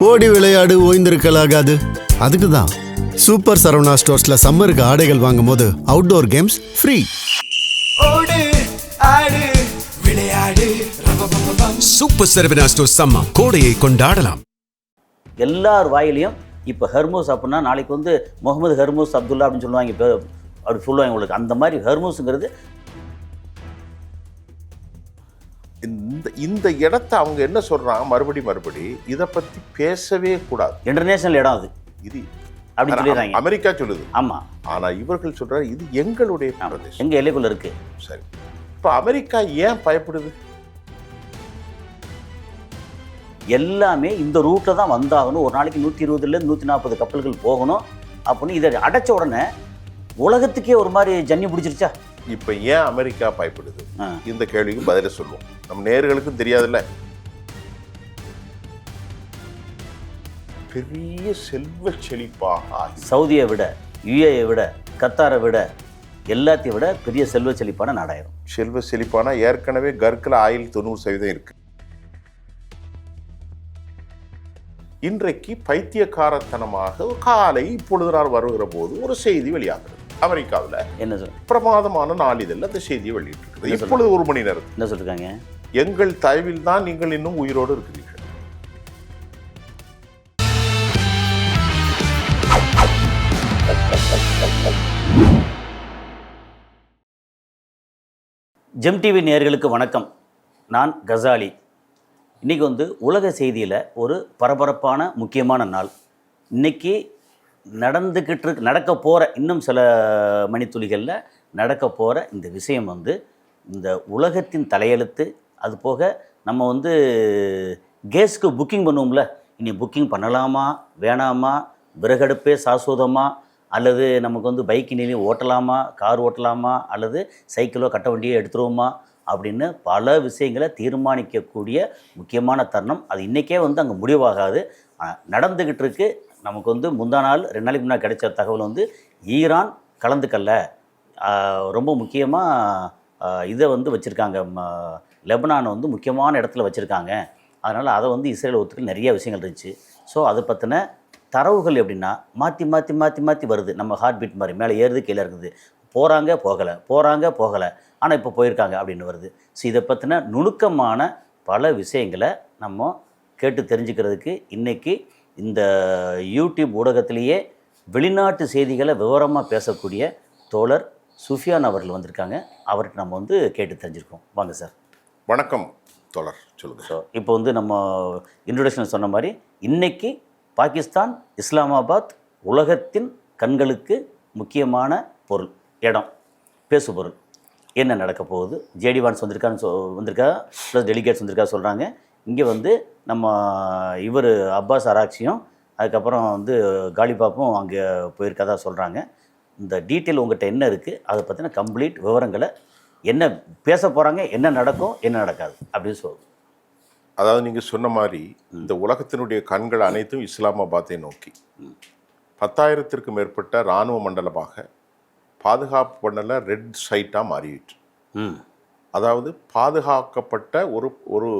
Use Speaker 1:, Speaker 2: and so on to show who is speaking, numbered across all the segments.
Speaker 1: ஓடி விளையாடு ஓய்ந்திருக்கலாகாது. அதுக்கு தான் சூப்பர் சரவணா ஸ்டோர்ஸ்ல சம்மருக்கு ஆடைகள் வாங்கும் போது அவுட்டோர் கேம்ஸ் ஃப்ரீ.
Speaker 2: ஓடு ஆடு விளையாடு
Speaker 3: சூப்பர் சரவணா ஸ்டோர்ஸ் சம்மர் கோடையை கொண்டாடலாம்.
Speaker 4: எல்லார் வாயிலையும் இப்போ ஹெர்மூஸ் அப்படின்னா நாளைக்கு வந்து முகமது ஹெர்மூஸ் அப்துல்லா அப்படின்னு சொல்லுவாங்க. இப்போ அப்படி சொல்லுவாங்க உங்களுக்கு. அந்த மாதிரி ஹெர்மூஸுங்கிறது
Speaker 5: இந்த இடத்த அவங்க என்ன சொல்றாங்க, மறுபடி இதை பத்தி பேசவே கூடாது.
Speaker 4: இன்டர்நேஷனல் இடம் அது
Speaker 5: இது
Speaker 4: அப்படின்னு சொல்லிடுறாங்க.
Speaker 5: அமெரிக்கா சொல்லுது.
Speaker 4: ஆமா,
Speaker 5: ஆனா இவர்கள் சொல்றாங்க இது எங்களுடைய பிரதேசம்,
Speaker 4: எங்க எல்லைக்குள்ள இருக்கு.
Speaker 5: சரி, இப்ப அமெரிக்கா ஏன் பயப்படுது?
Speaker 4: எல்லாமே இந்த ரூட்டில் தான் வந்தாகணும். ஒரு நாளைக்கு 120 140 கப்பல்கள் போகணும் அப்படின்னு இதை அடைச்ச உடனே உலகத்துக்கே ஒரு மாதிரி ஜன்னி பிடிச்சிருச்சா?
Speaker 5: இப்ப ஏன் அமெரிக்கா பயப்படுது? இந்த கேள்விக்கு பதில சொல்லுவோம். நம்ம நேயர்களுக்கும் தெரியாதுல்ல. பெரிய செல்வ செழிப்பாக
Speaker 4: சவுதியை விட, யுஏயை விட, கத்தாரை விட, எல்லாத்தையும் விட பெரிய செல்வ செழிப்பான நாடாயிரும்.
Speaker 5: செல்வ செழிப்பான ஏற்கனவே கற்கில் ஆயில் 90% இருக்கு. இன்றைக்கு பைத்தியக்காரத்தனமாக ஒரு காலை இப்பொழுது நான் வருகிற போது ஒரு செய்தி வெளியாகிறது. அமெரிக்காவில்
Speaker 4: என்ன சொல்
Speaker 5: பிரமாதமான நாளிதழ் அந்த செய்தியை வெளியிட்டிருக்கிறது. இப்பொழுது 1 மணி நேரம்
Speaker 4: என்ன சொல்லிருக்காங்க?
Speaker 5: எங்கள் தயவில் தான் நீங்கள் இன்னும் உயிரோடு இருக்கிறீர்கள்.
Speaker 4: ஜெம் டிவி நேயர்களுக்கு வணக்கம். நான் கசாலி. இன்றைக்கி வந்து உலக செய்தியில் ஒரு பரபரப்பான முக்கியமான நாள். இன்றைக்கி நடக்க போகிற இன்னும் சில மணித்துளிகளில் நடக்க போகிற இந்த விஷயம் வந்து இந்த உலகத்தின் தலையெழுத்து. அது போக நம்ம வந்து கேஸ்க்கு புக்கிங் பண்ணுவோம்ல, இனி புக்கிங் பண்ணலாமா வேணாமா, விறகடுப்பே சாஸ்வதமா, அல்லது நமக்கு வந்து பைக் இனியும் ஓட்டலாமா, கார் ஓட்டலாமா, அல்லது சைக்கிளோ கட்ட வண்டியோ எடுத்துருவோமா அப்படின்னு பல விஷயங்களை தீர்மானிக்கக்கூடிய முக்கியமான தருணம். அது இன்றைக்கே வந்து அங்கே முடிவாகாது, நடந்துக்கிட்டு இருக்கு. நமக்கு வந்து முந்தா நாள் 2 நாளைக்கு முன்னாடி கிடைச்ச தகவல் வந்து ஈரான் கலந்துக்கல்ல, ரொம்ப முக்கியமாக இதை வந்து வச்சுருக்காங்க, லெபனானை வந்து முக்கியமான இடத்துல வச்சுருக்காங்க. அதனால் அதை வந்து இஸ்ரேல் ஒத்துக்கல் நிறைய விஷயங்கள் இருந்துச்சு. ஸோ அதை பற்றின தரவுகள் எப்படின்னா மாற்றி வருது. நம்ம ஹார்ட் பீட் மாதிரி மேலே ஏறுது கீழே இருக்குது, போகிறாங்க போகலை, ஆனால் இப்போ போயிருக்காங்க அப்படின்னு வருது. ஸோ இதை பற்றின நுணுக்கமான பல விஷயங்களை நம்ம கேட்டு தெரிஞ்சுக்கிறதுக்கு இன்றைக்கி இந்த யூடியூப் ஊடகத்திலேயே வெளிநாட்டு செய்திகளை விவரமாக பேசக்கூடிய தோழர் சுஃபியான் அவர்கள் வந்திருக்காங்க. அவர்கிட்ட நம்ம வந்து கேட்டு தெரிஞ்சிருக்கோம். வாங்க சார்.
Speaker 5: வணக்கம் தோழர், சொல்லுங்கள்.
Speaker 4: ஸோ இப்போ வந்து நம்ம இன்ட்ரொடக்ஷன் சொன்ன மாதிரி இன்றைக்கி பாகிஸ்தான், இஸ்லாமாபாத் உலகத்தின் கண்களுக்கு முக்கியமான பொருள், இடம், பேசு பொருள். என்ன நடக்க போகுது? ஜேடி வான்ஸ் வந்திருக்கா ப்ளஸ் டெலிகேட்ஸ் வந்திருக்கா சொல்கிறாங்க. இங்கே வந்து நம்ம இவர் அப்பாஸ் அராக்சியும் அதுக்கப்புறம் வந்து காலிபாப்பும் அங்கே போயிருக்கதா சொல்கிறாங்க. இந்த டீட்டெயில் உங்கள்கிட்ட என்ன இருக்குது, அதை பற்றின கம்ப்ளீட் விவரங்களை, என்ன பேச போகிறாங்க, என்ன நடக்கும், என்ன நடக்காது அப்படின்னு சொல்லுவோம்.
Speaker 5: அதாவது நீங்கள் சொன்ன மாதிரி இந்த உலகத்தினுடைய கண்கள் அனைத்தும் இஸ்லாமாபாத்தை நோக்கி 10,000க்கும் மேற்பட்ட இராணுவ மண்டலமாக பாதுகாப்பு பண்ணல ரெட் சைட்டாக மாறிவிட்டு, அதாவது பாதுகாக்கப்பட்ட ஒரு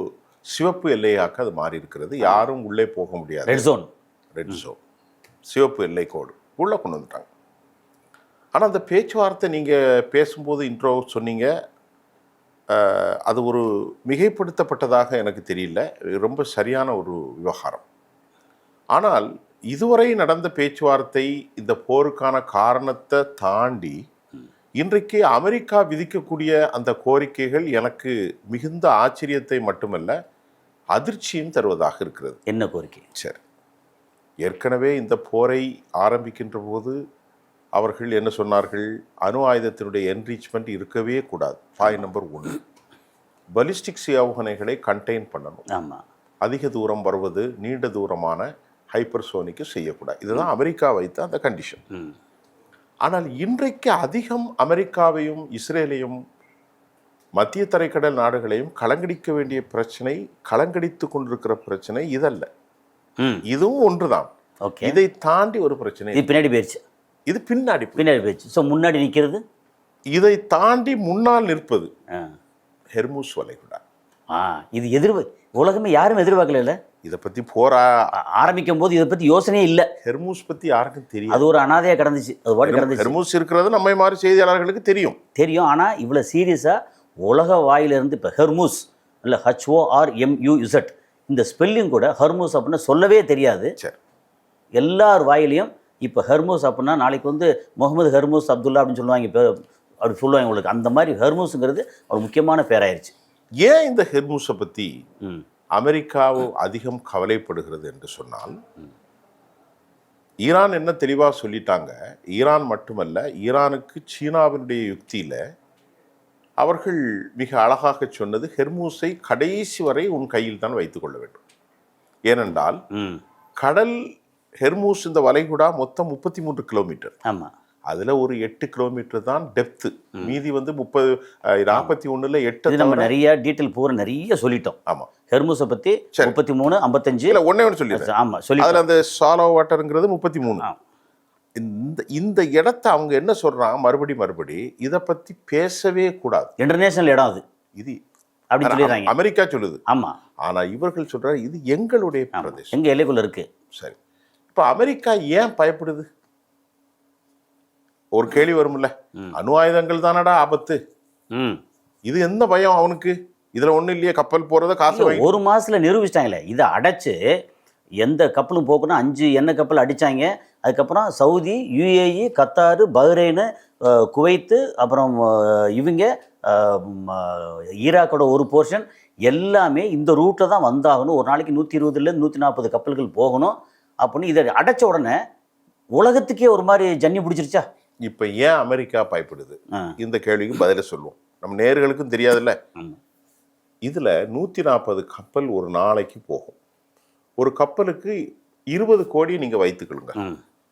Speaker 5: சிவப்பு எல்லையாக்க அது மாறி இருக்கிறது. யாரும் உள்ளே போக முடியாது. ரெட் ஜோன் சிவப்பு எல்லை கோடு உள்ளே கொண்டு வந்துட்டாங்க. ஆனால் அந்த பேச்சுவார்த்தை நீங்கள் பேசும்போது இன்ட்ரோ சொன்னீங்க, அது ஒரு மிகைப்படுத்தப்பட்டதாக எனக்கு தெரியல, ரொம்ப சரியான ஒரு விவகாரம். ஆனால் இதுவரை நடந்த பேச்சுவார்த்தை இந்த போருக்கான காரணத்தை தாண்டி இன்றைக்கு அமெரிக்கா விதிக்கக்கூடிய அந்த கோரிக்கைகள் எனக்கு மிகுந்த ஆச்சரியத்தை மட்டுமல்ல அதிர்ச்சியும் தருவதாக இருக்கிறது.
Speaker 4: என்ன கோரிக்கை?
Speaker 5: சரி, ஏற்கனவே இந்த போரை ஆரம்பிக்கின்ற போது அவர்கள் என்ன சொன்னார்கள்? அணு ஆயுதத்தினுடைய என்ரிச்மெண்ட் இருக்கவே கூடாது. பாயிண்ட் நம்பர் 1, பலிஸ்டிக்ஸ் ஏவுகணைகளை கண்டெயின் பண்ணணும்.
Speaker 4: ஆமாம்,
Speaker 5: அதிக தூரம் வருவது, நீண்ட தூரமான ஹைப்பர்சோனிக்கு செய்யக்கூடாது. இதுதான் அமெரிக்கா வைத்த அந்த கண்டிஷன். ஆனால் இன்றைக்கு அதிகம் அமெரிக்காவையும் இஸ்ரேலையும் மத்திய தரைக்கடல் நாடுகளையும் கலங்கடிக்க வேண்டிய பிரச்சனை, கலங்கடித்து கொண்டிருக்கிற பிரச்சனை இதல்ல. இதுவும் ஒன்றுதான். இதை தாண்டி ஒரு பிரச்சனை
Speaker 4: பின்னாடி போயிடுச்சு.
Speaker 5: இது பின்னாடி
Speaker 4: போயிடுச்சு. ஸோ முன்னாடி நிற்கிறது,
Speaker 5: இதை தாண்டி முன்னால் நிற்பது ஹெர்மூஸ் வளைகுடா.
Speaker 4: இது உலகமே யாரும் எதிர்பார்க்கல இல்லை.
Speaker 5: இதை பற்றி போரா
Speaker 4: ஆரம்பிக்கும் போது இதை பற்றி யோசனையே இல்லை.
Speaker 5: ஹெர்மூஸ் பற்றி யாருக்கும் தெரியும்.
Speaker 4: அது ஒரு அனாதையாக கிடந்துச்சு, அது பாட்டு கிடந்துச்சு.
Speaker 5: ஹெர்மூஸ் இருக்கிறது நம்மை மாதிரி செய்தியாளர்களுக்கு தெரியும்.
Speaker 4: ஆனால் இவ்வளோ சீரியஸாக உலக வாயிலிருந்து இப்போ ஹெர்மூஸ் இல்லை HORMUZ இந்த ஸ்பெல்லிங் கூட ஹெர்மூஸ் அப்படின்னு சொல்லவே தெரியாது.
Speaker 5: சரி,
Speaker 4: எல்லார் வாயிலையும் இப்போ ஹெர்மூஸ் அப்படின்னா நாளைக்கு வந்து முகமது ஹெர்மூஸ் அப்துல்லா அப்படின்னு சொல்லுவாங்க, இப்போ அப்படி சொல்லுவாங்க உங்களுக்கு. அந்த மாதிரி ஹெர்மூஸுங்கிறது ஒரு முக்கியமான பேராயிருச்சு.
Speaker 5: ஏன் இந்த ஹெர்மூஸை பற்றி அமெரிக்காவும் அதிகம் கவலைப்படுகிறது என்று சொன்னால், ஈரான் என்ன தெளிவாக சொல்லிட்டாங்க. ஈரான் மட்டுமல்ல, ஈரானுக்கு சீனாவினுடைய யுக்தியில் அவர்கள் மிக அழகாக சொன்னது, ஹெர்மூஸை கடைசி வரை உன் கையில் தான் வைத்துக் கொள்ள வேண்டும். ஏனென்றால் கடல் ஹெர்மூஸ் இந்த வளைகுடா மொத்தம் 33 கிலோமீட்டர்.
Speaker 4: ஆமாம்,
Speaker 5: அதில் ஒரு 8 கிலோமீட்டர் தான் டெப்த்து. மீதி வந்து 41 8
Speaker 4: நம்ம நிறைய டீட்டெயில் பூரா நிறைய சொல்லிட்டோம்.
Speaker 5: ஆமாம்,
Speaker 4: ஹெர்மூஸை பற்றி 33 55
Speaker 5: இல்லை ஒன்றே ஒன்று சொல்லிடுறேன்.
Speaker 4: ஆமாம் சொல்லி
Speaker 5: அதில் அந்த சாலோ வாட்டருங்கிறது 33. இந்த இடத்த அவங்க என்ன சொல்றாங்க, மறுபடி இதை பற்றி பேசவே கூடாது.
Speaker 4: இன்டர்நேஷனல் இடம் அது,
Speaker 5: இது
Speaker 4: அப்படின்னு சொல்லிடுறாங்க.
Speaker 5: அமெரிக்கா சொல்லுது.
Speaker 4: ஆமாம்,
Speaker 5: ஆனால் இவர்கள் சொல்றாங்க இது எங்களுடைய பிரதேசம்,
Speaker 4: எங்கள் எல்லைக்குள்ள இருக்கு.
Speaker 5: சரி, இப்போ அமெரிக்கா ஏன் பயப்படுது? ஒரு கேள்வி வரும்ல, அணு ஆயுதங்கள் தானடா ஆபத்து, இது என்ன பயம் அவனுக்கு? இதுல ஒண்ணும் இல்லையே, கப்பல் போறத காசு வாங்கி
Speaker 4: ஒரு மாசத்துல நிரூபிச்சிட்டாங்களே. இதை அடைச்சு எந்த கப்பலும் போக்குன்னா 5 எண்ணெய் கப்பல் அடிச்சாங்க. அதுக்கப்புறம் Saudi, UAE, Qatar, Bahrain, Kuwait, அப்புறம் இவங்க ஈராக்கோட ஒரு போர்ஷன் எல்லாமே இந்த ரூட்டில் தான் வந்தாகணும். ஒரு நாளைக்கு 120 140 கப்பல்கள் போகணும் அப்படின்னு இதை அடைச்ச உடனே உலகத்துக்கே ஒரு மாதிரி ஜன்னி பிடிச்சிருச்சா?
Speaker 5: இப்ப ஏன் அமெரிக்கா பயப்படுது? இந்த கேள்விக்கு பதில சொல்லுவோம். நம்ம நேர்களுக்கும் தெரியாதுல்ல. இதுல 140 கப்பல் ஒரு நாளைக்கு போகும். ஒரு கப்பலுக்கு 20 கோடி நீங்க வைத்துக்கொள்ளுங்க.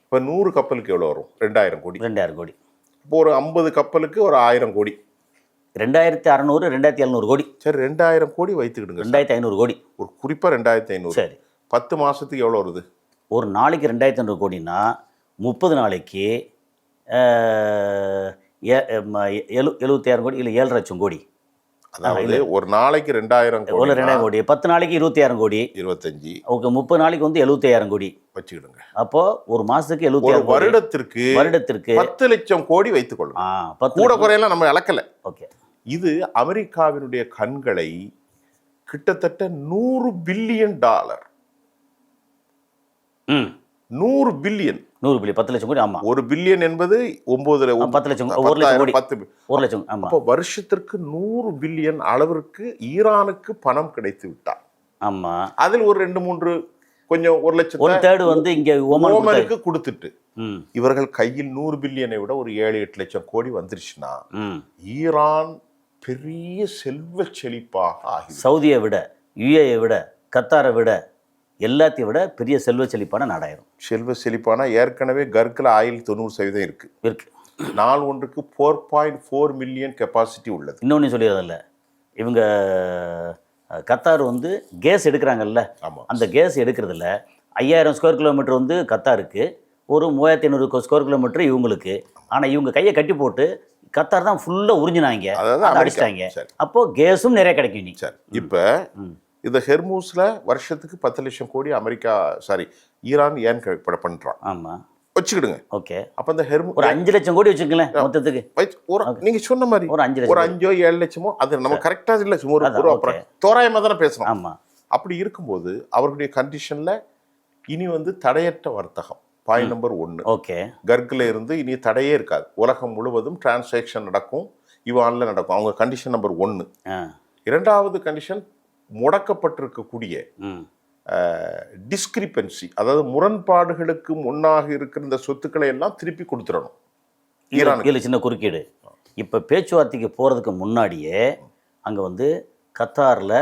Speaker 5: இப்ப 100 கப்பலுக்கு எவ்வளவு வரும்? 2000 கோடி.
Speaker 4: 2000 கோடி.
Speaker 5: இப்போ ஒரு 50 கப்பலுக்கு ஒரு 1000 கோடி.
Speaker 4: 2600 2700 கோடி.
Speaker 5: சரி, 2000 கோடி வைத்துக்கிடுங்க.
Speaker 4: 2500 கோடி.
Speaker 5: ஒரு குறிப்பா 2500.
Speaker 4: சரி,
Speaker 5: 10 மாசத்துக்கு எவ்வளவு வருது?
Speaker 4: ஒரு நாளைக்கு 2500 கோடினா 30 நாளைக்கு 76000 கோடி இல்லை 7 லட்சம் கோடி.
Speaker 5: அதாவது ஒரு நாளைக்கு 2000 கோடி,
Speaker 4: 2000 கோடி, 10 நாளைக்கு 20000 கோடி,
Speaker 5: 25
Speaker 4: ஓகே, 30 நாளைக்கு வந்து 75000 கோடி
Speaker 5: வச்சுக்கிடுங்க.
Speaker 4: அப்போ ஒரு மாசத்துக்கு
Speaker 5: ஒரு
Speaker 4: 75000
Speaker 5: வருடத்திற்கு
Speaker 4: 10
Speaker 5: லட்சம் கோடி வைத்துக் கொள்ளுங்க.
Speaker 4: 10
Speaker 5: கூட குறையெல்லாம் நம்ம அளக்கல.
Speaker 4: ஓகே,
Speaker 5: இது அமெரிக்காவினுடைய கண்களை கிட்டத்தட்ட $100 பில்லியன் 100 பில்லியன்
Speaker 4: 100 பில்லியன் 10 லட்சம் கோடி. ஆமா,
Speaker 5: 1 பில்லியன் என்பது 9
Speaker 4: 10 லட்சம் 1 லட்சம் கோடி 1 லட்சம். ஆமா,
Speaker 5: அப்போ வருஷத்திற்கு 100 பில்லியன் அளவிற்கு ஈரானுக்கு பணம் கிடைத்து விட்டார்.
Speaker 4: ஆமா,
Speaker 5: அதில் ஒரு 2-3 கொஞ்சம் 1 லட்சம்
Speaker 4: 1/3 வந்து இங்க
Speaker 5: ஓமனுக்கு கொடுத்துட்டு இவர்கள் கையில் 100 பில்லியனை விட ஒரு 7-8 லட்சம் கோடி வந்துருச்சுன்னா ஈரான் பெரிய செல்வ செழிப்பாக ஆகி,
Speaker 4: சவுதியை விட, UAE விட, கத்தாரை விட, எல்லாத்தையும் விட பெரிய செல்வ செழிப்பான நாடாயிரும்.
Speaker 5: செல்வ செழிப்பான ஏற்கனவே கற்கில் ஆயில் 90% இருக்கு. நாள் ஒன்றுக்கு 4.4 மில்லியன் கெப்பாசிட்டி உள்ளது.
Speaker 4: இன்னொன்று சொல்லிடுறதில்ல, இவங்க கத்தார் வந்து கேஸ் எடுக்கிறாங்கல்ல, அந்த கேஸ் எடுக்கிறதுல 5000 ஸ்கொயர் கிலோமீட்டர் வந்து கத்தாருக்கு, ஒரு 3500 ஸ்கொயர் கிலோமீட்டர் இவங்களுக்கு. ஆனால் இவங்க கையை கட்டி போட்டு கத்தார் தான் ஃபுல்லாக உறிஞ்சினாங்க, அடிச்சிட்டாங்க. அப்போ கேஸும் நிறைய கிடைக்கும். நீ
Speaker 5: சார் இப்போ இந்த ஹெர்மூஸ்ல வருஷத்துக்கு 10 லட்சம் கோடி அமெரிக்கா ஈரான் ஏன் பண்றான்?
Speaker 4: ஆமா,
Speaker 5: வச்சுக்கிடுங்க.
Speaker 4: ஓகே,
Speaker 5: அப்ப இந்த ஹெர்மூஸ்
Speaker 4: ஒரு 5 லட்சம் கோடி வச்சுக்கங்களேன் மொத்தத்துக்கு.
Speaker 5: நீங்க சொன்ன மாதிரி
Speaker 4: ஒரு 5 லட்சம்,
Speaker 5: ஒரு 5-7 லட்சமோ, அது நம்ம கரெக்டா இல்ல, ஒரு தோராயமா தானே பேசுறோம்.
Speaker 4: ஆமா,
Speaker 5: அப்படி இருக்கும்போது அவர்களுடைய கண்டிஷன்ல இனி வந்து தடையற்ற வர்த்தகம் பாயிண்ட் நம்பர் 1.
Speaker 4: ஓகே,
Speaker 5: கர்கில் இருந்து இனி தடையே இருக்காது, உலகம் முழுவதும் டிரான்சாக்ஷன் நடக்கும், யுவான்ல நடக்கும். அவங்க கண்டிஷன் நம்பர் 1. இரண்டாவது கண்டிஷன், முடக்கப்பட்டிருக்கக்கூடிய டிஸ்கிரிபன்சி, அதாவது முரண்பாடுகளுக்கு முன்னாக இருக்கிற இந்த சொத்துக்களை எல்லாம் திருப்பி கொடுத்துடணும்.
Speaker 4: ஈரானுக்கு சின்ன குறுக்கீடு. இப்போ பேச்சுவார்த்தைக்கு போகிறதுக்கு முன்னாடியே அங்கே வந்து கத்தாரில்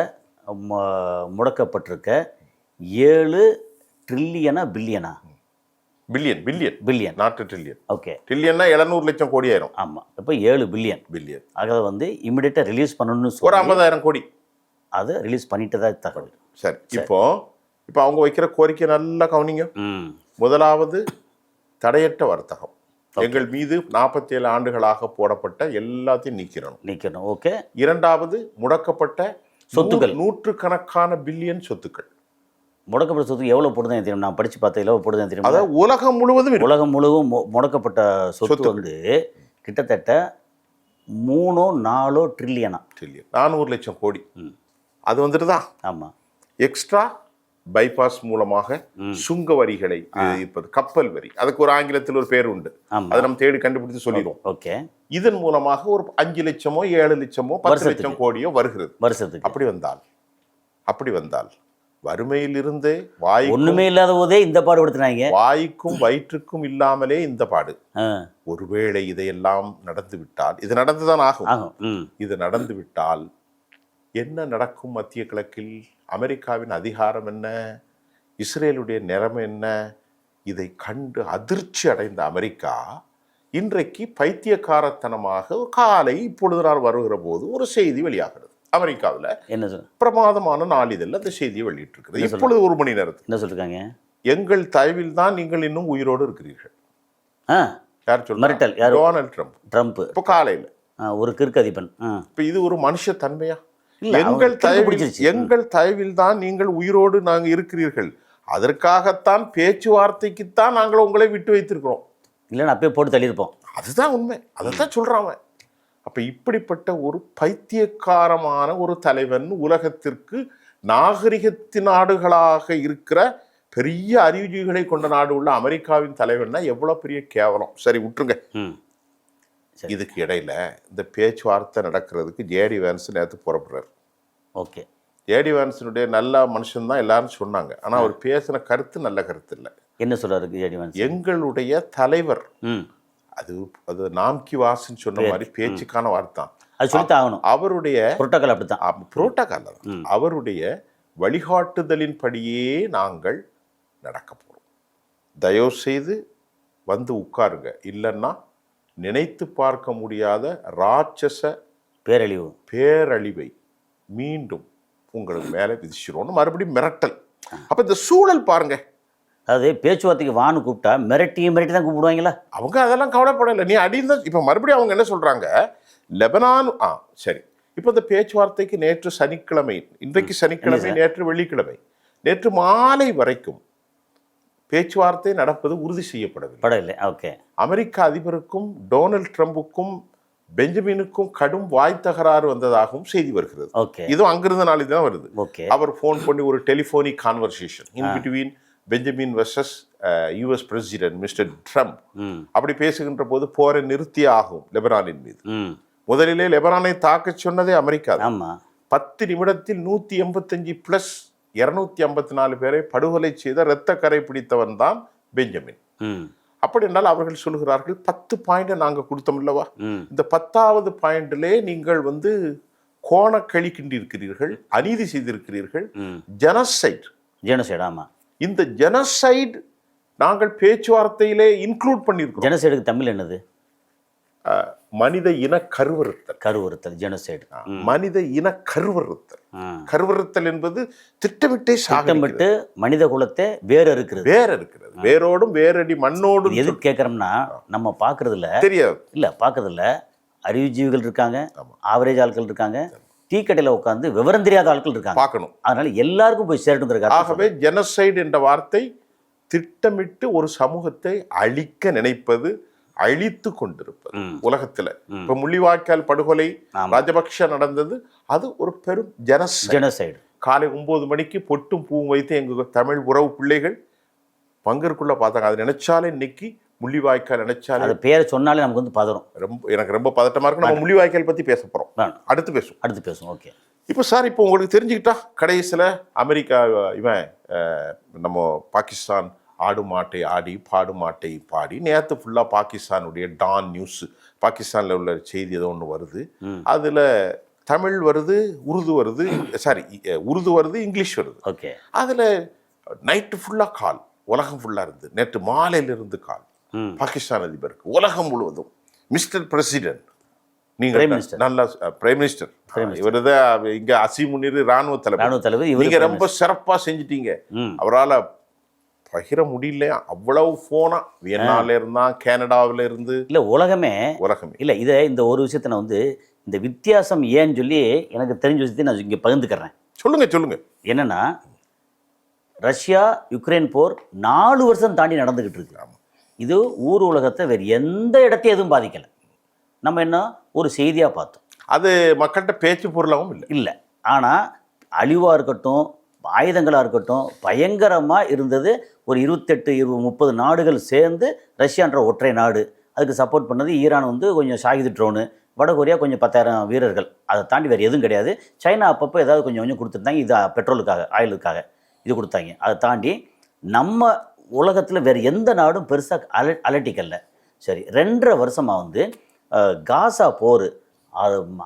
Speaker 4: முடக்கப்பட்டிருக்க 7 ட்ரில்லியனா பில்லியனா பில்லியன்
Speaker 5: நாட் ட்ரில்லியன்.
Speaker 4: ஓகே,
Speaker 5: ட்ரில்லியன்னா 700 லட்சம் கோடி ஆயிரும்.
Speaker 4: ஆமாம், இப்போ 7 பில்லியன் அதை வந்து இமிடியேட்டாக ரிலீஸ் பண்ணணும்னு
Speaker 5: ஒரு 50,000 கோடி
Speaker 4: அதை ரிலீஸ் பண்ணிட்டு தான் தகவல்.
Speaker 5: சரி, இப்போ அவங்க வைக்கிற கோரிக்கை நல்லா கவனிங்க. முதலாவது தடையற்ற வர்த்தகம். எங்கள் மீது 47 ஆண்டுகளாக போடப்பட்ட எல்லாத்தையும் நீக்கணும்.
Speaker 4: ஓகே.
Speaker 5: இரண்டாவது, முடக்கப்பட்ட
Speaker 4: சொத்துக்கள்
Speaker 5: நூற்றுக்கணக்கான பில்லியன் சொத்துக்கள்.
Speaker 4: முடக்கப்பட்ட சொத்து எவ்வளோ போடுதான் தெரியும்? நான் படித்து பார்த்தேன், எவ்வளோ போடுதான் தெரியும்?
Speaker 5: அதாவது உலகம் முழுவதும் இருக்கு.
Speaker 4: உலகம் முழுவதும் முடக்கப்பட்ட சொத்து வந்து கிட்டத்தட்ட 3-4 ட்ரில்லியனா.
Speaker 5: 400 லட்சம் கோடி. அது வந்துட்டுதா.
Speaker 4: ஆமாம்.
Speaker 5: எக்ஸ்ட்ரா பைபாஸ் மூலமாக சுங்க வரிகளை இருப்பது, கப்பல் வரி, அதுக்கு ஒரு ஆங்கிலத்தில் ஒரு பேர் உண்டு, அதை நம்ம தேடி கண்டுபிடித்து சொல்லிடுவோம்.
Speaker 4: ஓகே.
Speaker 5: இதன் மூலமாக ஒரு 5 லட்சமோ 7 லட்சமோ 10 லட்சம் கோடியோ வருகிறது
Speaker 4: வருஷத்துக்கு.
Speaker 5: அப்படி வந்தால் வறுமையில் இருந்தே வாய்
Speaker 4: ஒண்ணுமே இல்லாத போதே இந்த பாடு படுத்துனாங்க.
Speaker 5: வாய்க்கும் வயிற்றுக்கும் இல்லாமலே இந்த பாடு. ஒருவேளை இதையெல்லாம் நடந்து விட்டால், இது நடந்துதான் ஆகும். இது நடந்து விட்டால் என்ன நடக்கும்? மத்திய கிழக்கில் அமெரிக்காவின் அதிகாரம் என்ன, இஸ்ரேலுடைய நிலைமை என்ன? இதை கண்டு அதிர்ச்சி அடைந்த அமெரிக்கா இன்றைக்கு பைத்தியக்காரத்தனமாக காலை இப்பொழுது நான் வருகிற போது ஒரு செய்தி வெளியாகிறது. அமெரிக்காவில்
Speaker 4: என்ன சொல்ல
Speaker 5: பிரமாதமான நாளிதழில் அந்த செய்தியை வெளியிட்டிருக்கிறது. இப்பொழுது 1 மணி நேரத்தில்
Speaker 4: என்ன சொல்லிருக்காங்க?
Speaker 5: எங்கள் தயவில் தான் நீங்கள் இன்னும் உயிரோடு இருக்கிறீர்கள். யார் சொல்ல?
Speaker 4: மிரட்டல்.
Speaker 5: Donald Trump. இப்போ காலையில்
Speaker 4: ஒரு கிறுக்கதிபன்.
Speaker 5: இப்போ இது ஒரு மனுஷ தன்மையா? எங்கள் தயவில் தான் நீங்கள் உயிரோடு நாங்கள் இருக்கிறீர்கள், அதற்காகத்தான் பேச்சுவார்த்தைக்குத்தான் நாங்கள் உங்களை விட்டு வைத்திருக்கிறோம்,
Speaker 4: இல்லைன்னா அப்பயே போட்டு தள்ளியிருப்போம்.
Speaker 5: அதுதான் உண்மை. அதைத்தான் சொல்றாங்க. அப்ப இப்படிப்பட்ட ஒரு பைத்தியக்காரமான ஒரு தலைவன் உலகத்திற்கு நாகரிகத்தின் நாடுகளாக இருக்கிற பெரிய அறிவுஜீவிகளை கொண்ட நாடு உள்ள அமெரிக்காவின் தலைவன்னா எவ்வளவு பெரிய கேவலம். சரி, விட்டுருங்க. இதுக்கு இடையில இந்த பேச்சுவார்த்தை நடக்கிறதுக்கு ஜேடி வான்ஸ் நேற்று புறப்படுறாரு.
Speaker 4: ஓகே.
Speaker 5: ஜேடி வான்ஸினுடைய நல்ல மனுஷன் தான் எல்லாரும் சொன்னாங்க. ஆனா அவர் பேசின கருத்து நல்ல கருத்து இல்லை.
Speaker 4: என்ன சொல்றாரு ஜேடி வான்ஸ்?
Speaker 5: எங்களுடைய தலைவர், அது நாம்கி வாசன் சொன்ன மாதிரி பேச்சுக்கான வார்த்தை.
Speaker 4: அது சொல்லித்தான் ஆகணும்.
Speaker 5: அவருடைய
Speaker 4: புரோட்டோகால் அப்படித்தான்.
Speaker 5: புரோட்டோகால் தான். அவருடைய வழிகாட்டுதலின் படியே நாங்கள் நடக்க போறோம். தயவு செய்து வந்து உட்காருங்க, இல்லைன்னா நினைத்து பார்க்க முடியாத ராட்சச பேரழிவை மீண்டும் உங்களுக்கு மேலே விதிச்சிருவோம்னு மறுபடியும் மிரட்டல். அப்ப இந்த சூழல் பாருங்க.
Speaker 4: அதாவது பேச்சுவார்த்தைக்கு வான்னு கூப்பிட்டா மிரட்டி தான் கூப்பிடுவாங்களா?
Speaker 5: அவங்க அதெல்லாம் கவலைப்படலை. நீ அடிந்த இப்போ மறுபடியும் அவங்க என்ன சொல்றாங்க, லெபனான் சரி, இப்போ இந்த பேச்சுவார்த்தைக்கு நேற்று சனிக்கிழமை, இன்றைக்கு சனிக்கிழமை, நேற்று வெள்ளிக்கிழமை, நேற்று மாலை வரைக்கும் பேச்சுவார்த்தை நடப்பது உறுதி செய்யப்படவில்லை.
Speaker 4: ஓகே.
Speaker 5: அமெரிக்க அதிபருக்கும் டொனால்ட் ட்ரம்புக்கும் பெஞ்சமினுக்கும் கடும் வாய் தகராறு வந்ததாகவும் செய்தி வருகிறது. இதுவும் அங்கிருந்த நாளில் தான் வருது. அவர் போன் பண்ணி ஒரு telephonic conversation in between Benjamin versus US president mister Trump. அப்படி பேசுகின்ற போது போரை நிறுத்தியே ஆகும் லெபனானின் மீது. முதலிலே லெபனானை தாக்க சொன்னதே அமெரிக்கா. 10 நிமிடத்தில் 185 பிளஸ் 254 பேரை படுகொலை செய்த இரத்த கரை பிடித்தவன் தான் பெஞ்சமின். அப்படி என்றால் அவர்கள் சொல்லுகிறார்கள் 10 பாயிண்ட் நாங்கள் கொடுத்தோம் இல்லவா, இந்த 10வது பாயிண்டிலே நீங்கள் வந்து கோணக்களி கிண்டிருக்கிறீர்கள், அநீதி செய்திருக்கிறீர்கள், ஜெனசைட்.
Speaker 4: ஆமா,
Speaker 5: இந்த ஜெனசைட் நாங்கள் பேச்சுவார்த்தையிலே இன்க்ளூட் பண்ணியிருக்கோம்.
Speaker 4: ஜெனசைடுக்கு தமிழ் என்னது?
Speaker 5: மனித இன கருவறுத்தல்.
Speaker 4: ஜெனசைடு
Speaker 5: மனித இன கருவறுத்தல் என்பது திட்டமிட்டு
Speaker 4: மனித குலத்தை வேற இருக்கிறது.
Speaker 5: வேரோடும் வேரடி மண்ணோடும்.
Speaker 4: எது கேட்கறோம்னா, நம்ம பாக்குறதுல
Speaker 5: தெரியாது இல்ல,
Speaker 4: பாக்குறதுல அறிவுஜீவிகள் இருக்காங்க, ஆவரேஜ் ஆட்கள் இருக்காங்க, டீ கடையில் உட்காந்து விவரம் தெரியாத ஆட்கள் இருக்காங்க.
Speaker 5: பார்க்கணும்.
Speaker 4: அதனால எல்லாருக்கும் போய் சேரட்டும்.
Speaker 5: ஆகவே ஜெனசைடு என்ற வார்த்தை திட்டமிட்டு ஒரு சமூகத்தை அழிக்க நினைப்பது, அழித்து கொண்டிருப்பது உலகத்துல. இப்ப முள்ளிவாய்க்கால் படுகொலை ராஜபக்ஷ நடந்தது, அது ஒரு பெரும் ஜெனசைடு. காலை 9 மணிக்கு பொட்டும் பூவும் வைத்து எங்க தமிழ் உறவு பிள்ளைகள் பங்கருக்குள்ள பார்த்தாங்க. அது நினைச்சாலே இன்னைக்கு முள்ளிவாய்க்கால் நினைச்சாலே,
Speaker 4: அது பேரை சொன்னாலே நமக்கு வந்து பதறும்.
Speaker 5: எனக்கு ரொம்ப பதட்டமா இருக்கு. நம்ம முள்ளிவாய்க்கால் பத்தி பேச போறோம், அடுத்து பேசுவோம். ஓகே. இப்போ சார், இப்போ உங்களுக்கு தெரிஞ்சுக்கிட்டா கடைசியில் அமெரிக்கா இவன் நம்ம பாகிஸ்தான் ஆடு மாட்டை ஆடி பாடு மாட்டை பாடி, நேற்று ஃபுல்லாக பாகிஸ்தானுடைய டான் நியூஸ், பாகிஸ்தானில் உள்ள செய்தி ஏதோ ஒன்று வருது. அதில் தமிழ் வருது, உருது வருது, உருது வருது, இங்கிலீஷ் வருது.
Speaker 4: ஓகே.
Speaker 5: அதில் நைட்டு ஃபுல்லாக கால், உலகம் ஃபுல்லாக இருந்து, நேற்று மாலையிலிருந்து கால் பாகிஸ்தான் அதிபருக்கு உலகம் முழுவதும், மிஸ்டர் பிரசிடென்ட், நீங்கள் நல்ல பிரைம் மினிஸ்டர், இவர் தான் இங்கே அசீமுன்னீர் ராணுவ தளபதி, நீங்கள் ரொம்ப சிறப்பாக செஞ்சிட்டீங்க, அவரால் பகிர முடியல, அவ்வளவு போனா வியன்னால இருந்தா, கனடாவில இருந்து,
Speaker 4: இல்ல உலகமே இல்ல. இதை இந்த ஒரு விஷயத்த நான் வந்து இந்த வித்தியாசம் ஏன்னு சொல்லி எனக்கு தெரிஞ்ச விஷயத்தை நான் இங்கே பகிர்ந்துக்கிறேன்.
Speaker 5: சொல்லுங்க.
Speaker 4: என்னென்னா, ரஷ்யா யுக்ரைன் போர் 4 வருஷம் தாண்டி நடந்துக்கிட்டு இருக்கு. இது ஊர் உலகத்தை வேறு எந்த இடத்தையும் எதுவும் பாதிக்கலை. நம்ம என்ன ஒரு செய்தியாக பார்த்தோம்.
Speaker 5: அது மக்கள்கிட்ட பேச்சு பொருளாகவும்
Speaker 4: இல்லை. ஆனால் அழிவாக இருக்கட்டும், ஆயுதங்களாக இருக்கட்டும், பயங்கரமாக இருந்தது. ஒரு 28-30 நாடுகள் சேர்ந்து ரஷ்யான்ற ஒற்றை நாடு, அதுக்கு சப்போர்ட் பண்ணது ஈரான் வந்து கொஞ்சம் ஷாகிது ட்ரோனு, வடகொரியா கொஞ்சம் 10,000 வீரர்கள், அதை தாண்டி வேறு எதுவும் கிடையாது. சைனா அப்பப்போ ஏதாவது கொஞ்சம் கொஞ்சம் கொடுத்துருந்தாங்க, இது பெட்ரோலுக்காக ஆயிலுக்காக இது கொடுத்தாங்க. அதை தாண்டி நம்ம உலகத்தில் வேறு எந்த நாடும் பெருசாக அலட்டிக்கல்ல. சரி, 2.5 வருஷமாக வந்து காசா போர்,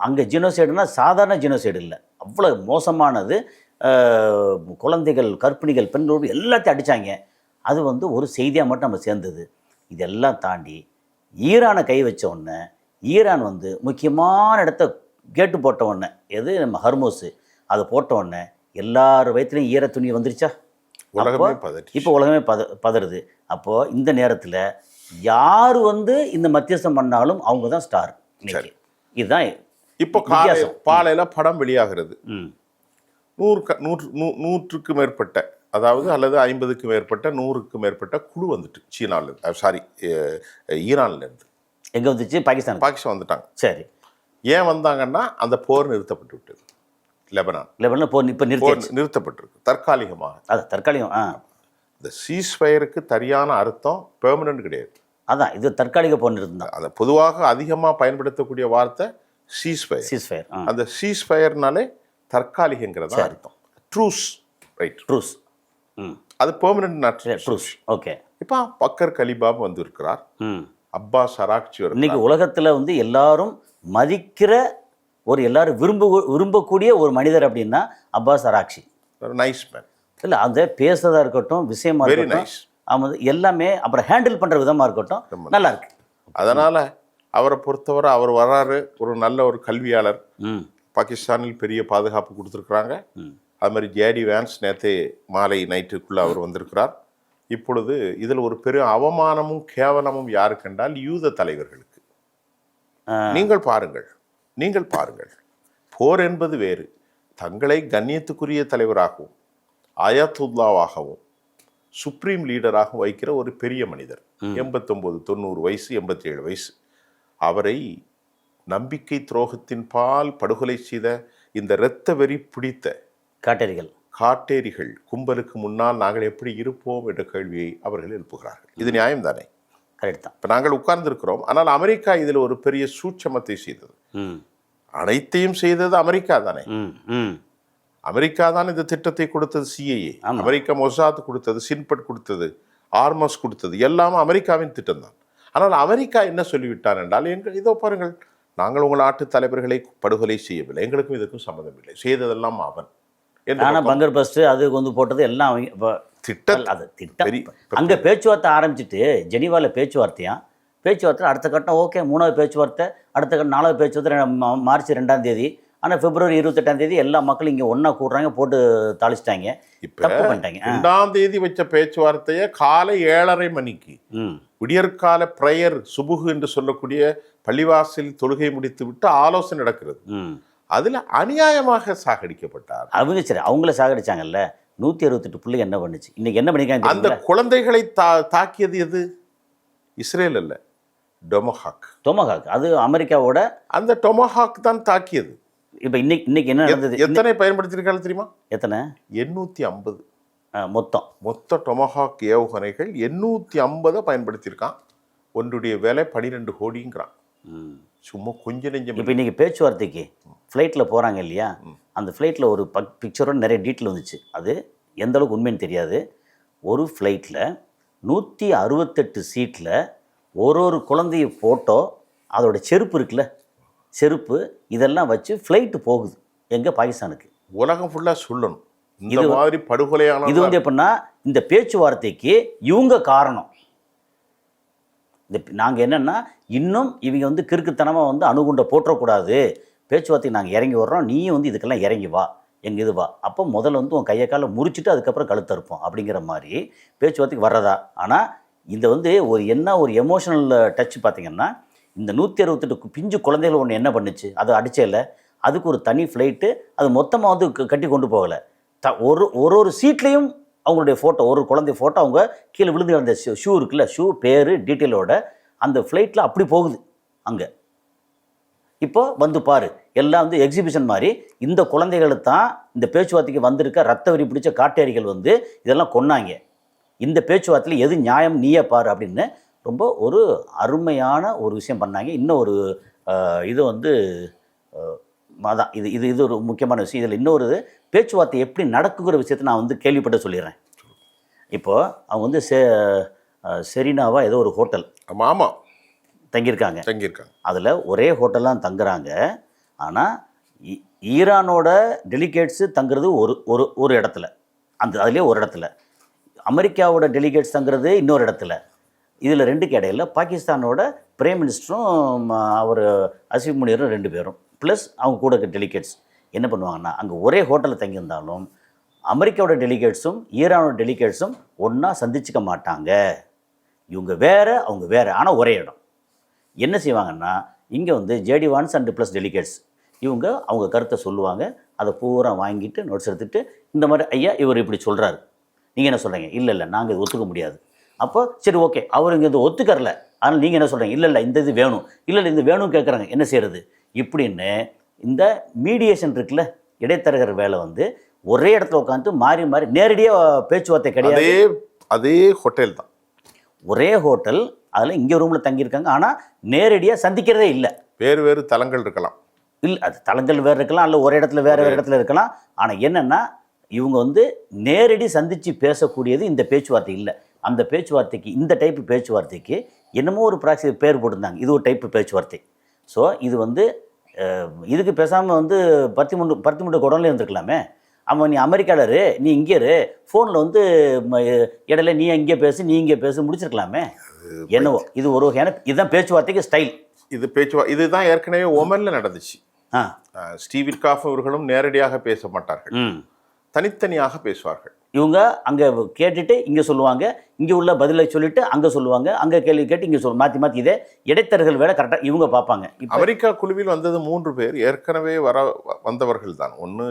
Speaker 4: அங்கே ஜினோசைடுனா சாதாரண ஜினோசைடு இல்லை, அவ்வளோ மோசமானது. குழந்தைகள், கர்ப்பிணிகள், பெண்கள் எல்லாத்தையும் அடித்தாங்க. அது வந்து ஒரு செய்தியாக மட்டும் நம்ம சேர்ந்தது. இதெல்லாம் தாண்டி ஈரானை கை வச்ச உடனே, ஈரான் வந்து முக்கியமான இடத்த கேட்டு போட்ட உடனே, எது நம்ம ஹர்மோஸு, அதை போட்ட உடனே எல்லார் வயிற்றுலையும் ஈர துணி வந்துருச்சா? இப்போ உலகமே பதறுது. அப்போது இந்த நேரத்தில் யார் வந்து இந்த மத்தியஸ்தம் பண்ணாலும் அவங்க தான் ஸ்டார். இதுதான்
Speaker 5: இப்போ பாலையில் படம் வெளியாகிறது. 100க்கு மேற்பட்ட, அதாவது அல்லது 50க்கு மேற்பட்ட, 100க்கு மேற்பட்ட குழு வந்துட்டு சீனாவில், ஈரான்லேருந்து.
Speaker 4: எங்கே வந்துச்சு? பாகிஸ்தான்
Speaker 5: வந்துட்டாங்க.
Speaker 4: சரி,
Speaker 5: ஏன் வந்தாங்கன்னா அந்த போர் நிறுத்தப்பட்டு விட்டது. லெபனான்
Speaker 4: போர் இப்போ
Speaker 5: நிறுத்தப்பட்டிருக்கு தற்காலிகமாக.
Speaker 4: அது தற்காலிகம்.
Speaker 5: இந்த சீஸ்ஃபயருக்கு சரியான அர்த்தம் பெர்மனன்ட் கிடையாது.
Speaker 4: அதான், இது தற்காலிக போர் நிறுத்தம் தான்.
Speaker 5: அதை பொதுவாக அதிகமாக பயன்படுத்தக்கூடிய வார்த்தை சீஸ்ஃபயர். அந்த சீஸ்ஃபயர்னாலே தற்காலிகங்கிறதா அர்த்தம். Truce, right,
Speaker 4: truce.
Speaker 5: அது பெர்மனன்ட் நாட்
Speaker 4: ட்ரூஸ். ஓகே.
Speaker 5: இப்போ பக்கர் கலிபாப் வந்திருக்கிறார், அப்பாஸ் அராக்சி.
Speaker 4: இன்னைக்கு உலகத்தில் வந்து எல்லாரும் மதிக்கிற ஒரு, எல்லாரும் விரும்பக்கூடிய ஒரு மனிதர் அப்படின்னா அப்பாஸ் அராக்சி.
Speaker 5: Nice man.
Speaker 4: இல்லை, அந்த பேசுறதா இருக்கட்டும், விஷயமா இருக்கட்டும், ஆமாம், எல்லாமே அப்புறம் ஹேண்டில் பண்ணுற விதமாக இருக்கட்டும், நல்லா இருக்கு.
Speaker 5: அதனால் அவரை பொறுத்தவரை அவர் வர்றாரு, ஒரு நல்ல ஒரு கல்வியாளர். பாகிஸ்தானில் பெரிய பாதுகாப்பு கொடுத்துருக்குறாங்க. அது மாதிரி ஜேடி வேன்ஸ் நேற்று மாலை நைட்டுக்குள்ளே அவர் வந்திருக்கிறார். இப்பொழுது இதில் ஒரு பெரிய அவமானமும் கேவலமும் யாருக்கு என்றால் யூத தலைவர்களுக்கு. நீங்கள் பாருங்கள், போர் என்பது வேறு. தங்களை கண்ணியத்துக்குரிய தலைவராகவும் அயத்துல்லாவாகவும் சுப்ரீம் லீடராகவும் வைக்கிற ஒரு பெரிய மனிதர், 89-90 வயசு, 87 வயசு, அவரை நம்பிக்கை துரோகத்தின் பால் படுகொலை செய்த இந்த இரத்த வெறி பிடித்த காட்டேரிகள் கும்பலுக்கு முன்னால் நாங்கள் எப்படி இருப்போம் என்ற கேள்வியை அவர்கள் எழுப்புகிறார்கள். இது நியாயம்தானே?
Speaker 4: கரெக்ட் தான்.
Speaker 5: இப்போ நாங்கள் உட்கார்ந்துருக்கிறோம். ஆனால் அமெரிக்கா இதில் ஒரு பெரிய சூட்சமத்தை செய்தது. அனைத்தையும் செய்தது அமெரிக்கா தானே. அமெரிக்கா தான் இந்த திட்டத்தை கொடுத்தது. சிஐஏ அமெரிக்கா, மொசாத் கொடுத்தது, சின்பட் கொடுத்தது, ஆர்மஸ் கொடுத்தது, எல்லாமே அமெரிக்காவின் திட்டம் தான். ஆனால் அமெரிக்கா என்ன சொல்லிவிட்டார் என்றால், இதோ பாருங்கள், நாங்கள் உங்கள் நாட்டு தலைவர்களை படுகொலை செய்யவில்லை, எங்களுக்கும் இதுக்கும் சம்மந்தம் இல்லை, செய்ததெல்லாம் அவன்.
Speaker 4: பங்கர் பஸ்ட் அது வந்து போட்டது எல்லாம் திட்டம். அங்கே பேச்சுவார்த்தை ஆரம்பிச்சுட்டு ஜெனீவாவில் பேச்சுவார்த்தை அடுத்த கட்டம் ஓகே, 3வது பேச்சுவார்த்தை, அடுத்த கட்டம் 4வது பேச்சுவார்த்தை மார்ச் 2ஆம் தேதி. ஆனால் பிப்ரவரி 28ஆம் தேதி எல்லா மக்களும் இங்கே ஒன்றா கூடுறாங்க, போட்டு தாளிச்சிட்டாங்க, தப்பு பண்ணிட்டாங்க. 2ஆம்
Speaker 5: தேதி வச்ச பேச்சுவார்த்தையை காலை 7:30 மணிக்கு விடியற்கால பிரேயர் சுபுகு என்று சொல்லக்கூடிய பள்ளிவாசல் தொழுகை முடித்து விட்டு ஆலோசனை நடக்கிறது. அதில் அநியாயமாக சாகடிக்கப்பட்டார்.
Speaker 4: அவங்க சரி, அவங்கள சாகடிச்சாங்கல்ல. 168 பிள்ளை என்ன பண்ணுச்சு, இன்னைக்கு என்ன பண்ணிக்காங்க?
Speaker 5: அந்த குழந்தைகளை தாக்கியது எது? இஸ்ரேல் அல்ல,
Speaker 4: டொமஹாக். அது அமெரிக்காவோட அந்த
Speaker 5: டொமஹாக் தான் தாக்கியது.
Speaker 4: இப்போ இன்னைக்கு என்ன நடந்தது?
Speaker 5: எத்தனை பயன்படுத்தியிருக்காங்க தெரியுமா?
Speaker 4: எத்தனை?
Speaker 5: 850
Speaker 4: மொத்தம்
Speaker 5: டொமஹாக் ஏவுகணைகள் 850 பயன்படுத்தியிருக்கான். ஒன்றுடைய விலை 12 கோடிங்கிறான். சும்மா கொஞ்சம் நெஞ்சம்.
Speaker 4: இப்போ இன்றைக்கி பேச்சுவார்த்தைக்கு ஃப்ளைட்டில் போகிறாங்க இல்லையா, அந்த ஃப்ளைட்டில் ஒரு பிக்சரோட நிறைய டீட்டெயில் வந்துச்சு. அது எந்த அளவுக்கு உண்மைன்னு தெரியாது. ஒரு ஃப்ளைட்டில் 168 சீட்டில் ஒரு குழந்தைய ஃபோட்டோ, அதோட செருப்பு இருக்குல்ல, செருப்பு இதெல்லாம் வச்சு ஃப்ளைட்டு போகுது எங்கே? பாகிஸ்தானுக்கு.
Speaker 5: உலகம் ஃபுல்லாக சொல்லணும் இந்த மாதிரி படுகொலையான.
Speaker 4: இது வந்து எப்படின்னா, இந்த பேச்சுவார்த்தைக்கு இவங்க காரணம். நாங்கள் என்னென்னா, இன்னும் இவங்க வந்து கிறுக்குத்தனமாக வந்து அணுகுண்டை போட்டுறக்கூடாது, பேச்சுவார்த்தைக்கு நாங்கள் இறங்கி வர்றோம், நீயும் வந்து இதுக்கெல்லாம் இறங்கி வா, எங்கள் இது வா, அப்போ முதல்ல வந்து உன் கையை காலை முறிச்சிட்டு அதுக்கப்புறம் கழுத்தை இருப்போம் அப்படிங்கிற மாதிரி பேச்சுவார்த்தைக்கு வர்றதா. ஆனால் இந்த வந்து ஒரு எமோஷனல் டச் பார்த்திங்கன்னா, இந்த 168 பிஞ்சு குழந்தைகள் ஒன்று என்ன பண்ணுச்சு, அதை அடிச்சேல, அதுக்கு ஒரு தனி ஃப்ளைட்டு, அது மொத்தமாக வந்து கட்டி கொண்டு போகலை. ஒரு ஒரு சீட்லேயும் அவங்களுடைய ஃபோட்டோ, ஒரு குழந்தை ஃபோட்டோ அவங்க கீழே விழுந்து கிடந்த ஷூ இருக்குல்ல, ஷூ பேர் டீட்டெயிலோட அந்த ஃப்ளைட்டில் அப்படி போகுது அங்கே. இப்போ வந்து பாரு, எல்லாம் வந்து எக்ஸிபிஷன் மாதிரி. இந்த குழந்தைகளை தான் இந்த பேச்சுவார்த்தைக்கு வந்திருக்க ரத்த வெறி பிடிச்ச காட்டேரிகள் வந்து இதெல்லாம் கொன்னாங்க. இந்த பேச்சுவார்த்தையில் எது நியாயம், நீயே பாரு அப்படின்னு ரொம்ப ஒரு அருமையான ஒரு விஷயம் பண்ணாங்க. இன்னும் ஒரு இது வந்து அதான் இது இது இது ஒரு முக்கியமான விஷயம். இதில் இன்னொரு பேச்சுவார்த்தை எப்படி நடக்குங்கிற விஷயத்தை நான் வந்து கேள்விப்பட்டு சொல்லிடுறேன். இப்போது அவங்க வந்து செரீனாவா ஏதோ ஒரு ஹோட்டல்
Speaker 5: ஆமாம்
Speaker 4: தங்கியிருக்காங்க. அதில் ஒரே ஹோட்டல் தான் தங்குறாங்க. ஆனால் ஈரானோட டெலிகேட்ஸு தங்குறது ஒரு இடத்துல, அதுலேயே ஒரு இடத்துல. அமெரிக்காவோட டெலிகேட்ஸ் தங்குறது இன்னொரு இடத்துல. இதில் ரெண்டுக்கு இடையில பாகிஸ்தானோட பிரைம் மினிஸ்டரும் அவர் அசிஃப் முனீரும் 2 பேரும் ப்ளஸ் அவங்க கூட இருக்க டெலிகேட்ஸ் என்ன பண்ணுவாங்கன்னா, அங்கே ஒரே ஹோட்டலில் தங்கியிருந்தாலும் அமெரிக்காவோட டெலிகேட்ஸும் ஈரானோட டெலிகேட்ஸும் ஒன்றா சந்திச்சிக்க மாட்டாங்க. இவங்க வேறு, அவங்க வேறு, ஆனால் ஒரே இடம். என்ன செய்வாங்கன்னா, இங்கே வந்து JD Vance and plus delegates இவங்க அவங்க கருத்தை சொல்லுவாங்க. அதை பூரா வாங்கிட்டு நோட்ஸ் எடுத்துகிட்டு, இந்த மாதிரி ஐயா இவர் இப்படி சொல்கிறாரு, நீங்கள் என்ன சொல்கிறீங்க? இல்லை நாங்கள் இது ஒத்துக்க முடியாது. அப்போ சரி ஓகே, அவர் இங்கே இது ஒத்துக்கறல, ஆனால் நீங்கள் என்ன சொல்கிறீங்க? இல்லை இந்த இது வேணும், இல்லை இந்த வேணும் கேட்குறாங்க, என்ன செய்கிறது இப்படின்னு. இந்த மீடியேஷன் இருக்குல்ல, இடைத்தரகர் வேலை வந்து ஒரே இடத்துல உட்காந்து மாறி மாறி நேரடியாக பேச்சுவார்த்தை கிடையாது.
Speaker 5: அதே ஹோட்டல் தான்,
Speaker 4: ஒரே ஹோட்டல், அதில் இங்கே ரூமில் தங்கியிருக்காங்க. ஆனால் நேரடியாக சந்திக்கிறதே இல்லை.
Speaker 5: வேறு தலங்கள் இருக்கலாம்,
Speaker 4: இல்லை அது தலங்கள் வேறு இருக்கலாம், இல்லை ஒரு இடத்துல வேறு இடத்துல இருக்கலாம். ஆனால் என்னென்னா, இவங்க வந்து நேரடி சந்தித்து பேசக்கூடியது இந்த பேச்சுவார்த்தை இல்லை. அந்த பேச்சுவார்த்தைக்கு, இந்த டைப்பு பேச்சுவார்த்தைக்கு என்னமோ ஒரு ப்ராக்சி பேர் போட்டிருந்தாங்க. இது ஒரு டைப்பு பேச்சுவார்த்தை. ஸோ இது வந்து இதுக்கு பேசாமல் வந்து 13 குடம்ல இருந்திருக்கலாமே. அவன் நீ அமெரிக்காவில் நீ இங்கே இரு, ஃபோனில் வந்து இடையில நீ இங்கே பேசு, நீ இங்கே பேசு, முடிச்சிருக்கலாமே. என்னவோ இது ஒரு வகையான இதுதான் பேச்சுவார்த்தைக்கு ஸ்டைல்.
Speaker 5: இதுதான் ஏற்கனவே ஓமனில் நடந்துச்சு. ஸ்டீவ் விட்காஃப் அவர்களும் நேரடியாக பேச மாட்டார்கள், தனித்தனியாக பேசுவார்கள்.
Speaker 4: இவங்க அங்கே கேட்டுட்டு இங்கே சொல்லுவாங்க, இங்கே உள்ள பதிலை சொல்லிட்டு அங்கே சொல்லுவாங்க, அங்கே கேள்வி கேட்டு இங்கே மாற்றி இதே இடைத்தரகர்கள் வேலை கரெக்டாக இவங்க பார்ப்பாங்க.
Speaker 5: அமெரிக்கா குழுவில் வந்தது 3 பேர் ஏற்கனவே வந்தவர்கள் தான். ஒன்று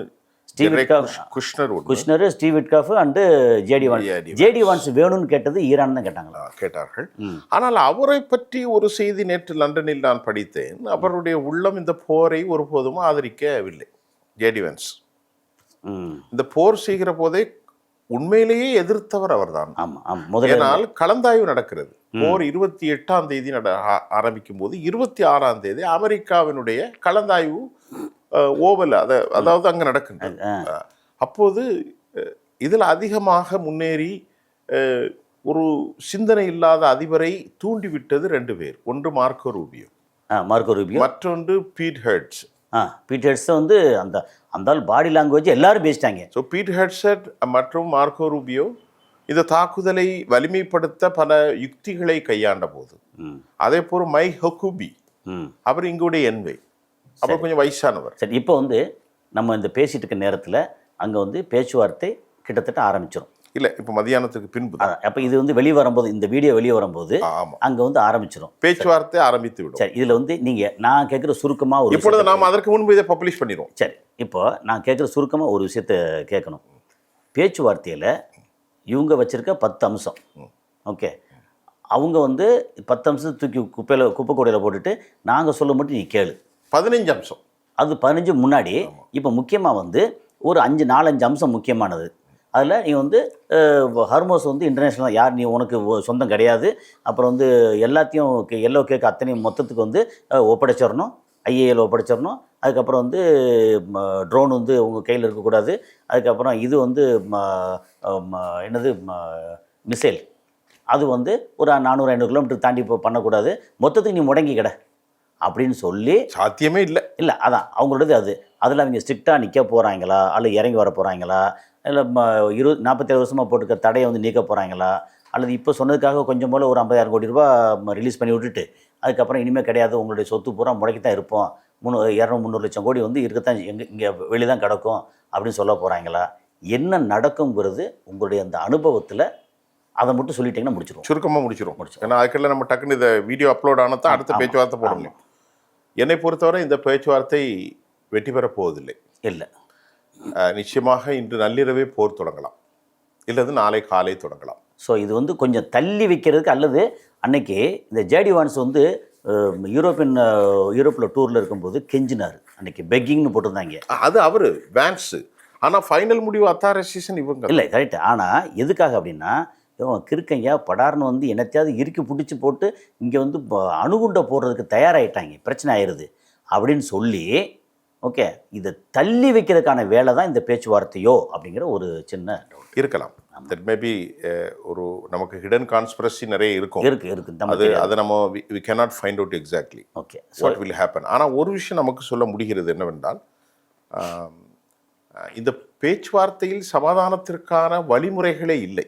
Speaker 5: Kushner,
Speaker 4: Steve Witkoff and JD Vance வேணும்னு கேட்டது ஈரான் தான்
Speaker 5: கேட்டார்கள். ஆனால் அவரை பற்றி ஒரு செய்தி நேற்று லண்டனில் நான் படித்தேன். அவருடைய உள்ளம் இந்த போரை ஒருபோதும் ஆதரிக்கவில்லை. ஜேடி வான்ஸ் இந்த போர் செய்கிற போதே உண்மையிலேயே எதிர்த்தவர் அவர்தான். ஏனால் கலந்தாய்வு நடக்கிறது. போர் 28ஆம் தேதி ஆரம்பிக்கும் போது 26ஆம் தேதி அமெரிக்காவினுடைய கலந்தாய்வு ஓவல் அதாவது அங்கே நடக்கின்றது. அப்போது இதில் அதிகமாக முன்னேறி ஒரு சிந்தனை இல்லாத அதிபரை தூண்டிவிட்டது 2 பேர். ஒன்று மார்க்கோ ரூபியோ, மற்றொன்று பீட் ஹெட்ஸ்.
Speaker 4: பீட் ஹெட்ஸ் வந்து அந்த பாடி லாங்குவேஜ் எல்லாரும் பேசிட்டாங்க.
Speaker 5: ஸோ பீட் ஹெட்ஸட் மற்றும் மார்க்கோ ரூபியோ இந்த தாக்குதலை வலிமைப்படுத்த பல யுக்திகளை கையாண்ட போது, அதே போல் மைக் ஹொக்குபி அவர் இங்குடைய என்வை, அவர் கொஞ்சம் வயசானவர்.
Speaker 4: சரி, இப்போ வந்து நம்ம இந்த பேசிட்டு இருக்க நேரத்தில் அங்கே வந்து பேச்சுவார்த்தை கிட்டத்தட்ட ஆரம்பிச்சிடும்.
Speaker 5: இல்லை, இப்போ மதியானத்துக்கு பின்பு.
Speaker 4: அப்போ இது வந்து வெளியே வரும்போது, இந்த வீடியோ வெளியே வரும்போது அங்கே வந்து ஆரம்பிச்சிடும்,
Speaker 5: பேச்சுவார்த்தை ஆரம்பித்து விடும்.
Speaker 4: சரி, இதில் வந்து நீங்கள் நான் கேட்குற சுருக்கமாக ஒரு
Speaker 5: இப்பொழுது நாம் அதற்கு முன்பு இதை பப்ளிஷ் பண்ணிடுவோம்.
Speaker 4: சரி, இப்போ நான் கேட்குற சுருக்கமாக ஒரு விஷயத்தை கேட்கணும். பேச்சுவார்த்தையில் இவங்க வச்சுருக்க 10 அம்சம், ஓகே, அவங்க வந்து 10 அம்சம் தூக்கி குப்பை கூடையில் போட்டுட்டு நாங்கள் சொல்ல மட்டும் நீ கேளு.
Speaker 5: 15 அம்சம்,
Speaker 4: அது 15 முன்னாடி. இப்போ முக்கியமாக வந்து ஒரு 4-5 அம்சம் முக்கியமானது. அதில் நீ வந்து ஹர்மோஸ் வந்து இன்டர்நேஷ்னல், யார் நீ உனக்கு சொந்தம் கிடையாது. அப்புறம் வந்து எல்லாத்தையும் எல்லோ கேக் அத்தனையும் மொத்தத்துக்கு வந்து ஒப்படைச்சிடணும், ஐஏஎல் ஒப்படைச்சிடணும். அதுக்கப்புறம் வந்து ட்ரோன் வந்து உங்கள் கையில் இருக்கக்கூடாது. அதுக்கப்புறம் இது வந்து என்னது மிசைல், அது வந்து ஒரு 400-500 கிலோமீட்டர் தாண்டி இப்போ பண்ணக்கூடாது. மொத்தத்துக்கு நீ முடங்கி கிட அப்படின்னு சொல்லி
Speaker 5: சாத்தியமே இல்லை.
Speaker 4: அதான் அவங்களோடது. அதில் அவங்க ஸ்ட்ரிக்டாக நிற்க போகிறாங்களா, அல்லது இறங்கி வர போகிறாங்களா, இல்லை 47 வருஷமாக போட்டுக்க தடையை வந்து நீக்க போகிறாங்களா, அல்லது இப்போ சொன்னதுக்காக கொஞ்சம் போல் ஒரு 50,000 கோடி ரூபா ரிலீஸ் பண்ணி விட்டுட்டு அதுக்கப்புறம் இனிமேல் கிடையாது, உங்களுடைய சொத்து பூரா முடக்கி தான் இருப்போம், 200-300 லட்சம் கோடி வந்து இருக்கத்தான் இங்கே வெளியே தான் கிடக்கும் அப்படின்னு சொல்ல போகிறாங்களா? என்ன நடக்குங்கிறது உங்களுடைய அந்த அனுபவத்தில் அதை மட்டும் சொல்லிட்டீங்கன்னா முடிச்சிருவோம்.
Speaker 5: சுருக்கமாக முடிச்சிடும். ஏன்னா அதுக்கெல்லாம் நம்ம டக்குன்னு இதை வீடியோ அப்லோட் ஆனால் தான் அடுத்த பேச்சுவார்த்தை போட முடியும். என்னை பொறுத்தவரை இந்த பேச்சுவார்த்தை வெற்றி பெறப் போவதில்லை.
Speaker 4: இல்லை,
Speaker 5: நிச்சயமாக இன்று நள்ளிரவே போர் தொடங்கலாம், இல்லது நாளை காலை தொடங்கலாம்.
Speaker 4: ஸோ இது வந்து கொஞ்சம் தள்ளி வைக்கிறதுக்கு, அல்லது அன்னைக்கு இந்த ஜேடி வான்ஸ் வந்து யூரோப்பில் டூரில் இருக்கும்போது கெஞ்சினார். அன்னைக்கு பெக்கிங்னு போட்டிருந்தாங்க.
Speaker 5: அது அவர் வேன்ஸு. ஆனால் ஃபைனல் முடிவு அத்தாரைசேஷன் இவங்க.
Speaker 4: இல்லை, கரெக்ட். ஆனால் எதுக்காக அப்படின்னா, இவன் கிறுக்கையா படார்னு வந்து என்னத்தையாவது இறுக்கி பிடிச்சி போட்டு இங்கே வந்து அணுகுண்டை போடுறதுக்கு தயாராகிட்டாங்க, பிரச்சனை ஆயிடுது அப்படின்னு சொல்லி, ஓகே, இதை தள்ளி வைக்கிறதுக்கான வேலை தான் இந்த பேச்சுவார்த்தையோ அப்படிங்கிற ஒரு சின்ன டவுட்
Speaker 5: இருக்கலாம். தட் மேபி ஒரு நமக்கு ஹிடன் கான்ஸ்பிரசி நிறைய இருக்கும்.
Speaker 4: இருக்கு
Speaker 5: அதை நம்ம we cannot find out exactly
Speaker 4: okay
Speaker 5: what will happen. ஆனால் ஒரு விஷயம் நமக்கு சொல்ல முடிகிறது என்னவென்றால், இந்த பேச்சுவார்த்தையில் சமாதானத்திற்கான வழிமுறைகளே இல்லை.